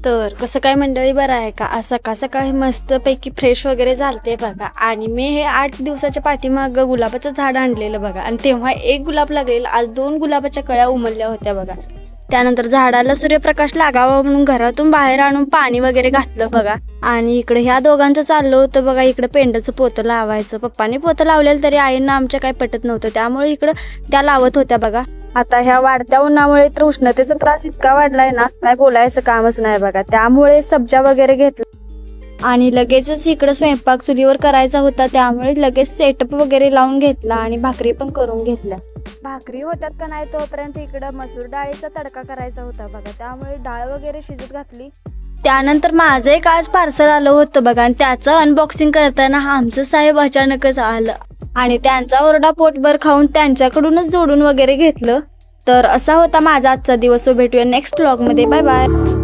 तर कसं काय मंडळी, बरं आहे का? आज सकाळ सकाळी मस्तपैकी फ्रेश वगैरे झालते बघा. आणि मी हे 8 दिवसाच्या पाठीमाग गुलाबाचं झाड आणलेलं बघा. आणि तेव्हा एक गुलाब लागलेलं, आज 2 गुलाबाच्या कळ्या उमलल्या होत्या बघा. त्यानंतर झाडाला सूर्यप्रकाश लागावा म्हणून घरातून बाहेर आणून पाणी वगैरे घातलं बघा. आणि इकडे ह्या दोघांचं चाललं होतं बघा, इकडे पेंडाचं पोतं लावायचं. पप्पाने पोतं लावलेलं तरी आईंना आमच्या काही पटत नव्हतं, त्यामुळे इकडं त्या लावत होत्या बघा. आता ह्या वाढत्या उन्हामुळे तर उष्णतेचा त्रास इतका वाढलाय ना, काय बोलायचं कामच नाही बघा. त्यामुळे सब्जा वगैरे घेतला आणि लगेचच इकडं स्वयंपाक चुलीवर करायचा होता, त्यामुळे लगेच सेटअप वगैरे लावून घेतला आणि भाकरी पण करून घेतल्या. भाकरी होत्यात का नाही तोपर्यंत इकडं मसूर डाळीचा तडका करायचा होता बघा, त्यामुळे डाळ वगैरे शिजत घातली. त्यानंतर माझं एक आज पार्सल आलं होतं बघा, आणि त्याचं अनबॉक्सिंग करताना आमचं साहेब अचानकच आलं आणि त्यांचा ओरडा पोटभर खाऊन त्यांच्याकडूनच जोडून वगैरे घेतलं. तर असा होता माझा आजचा दिवस. भेटूया नेक्स्ट व्लॉग मध्ये. Bye bye.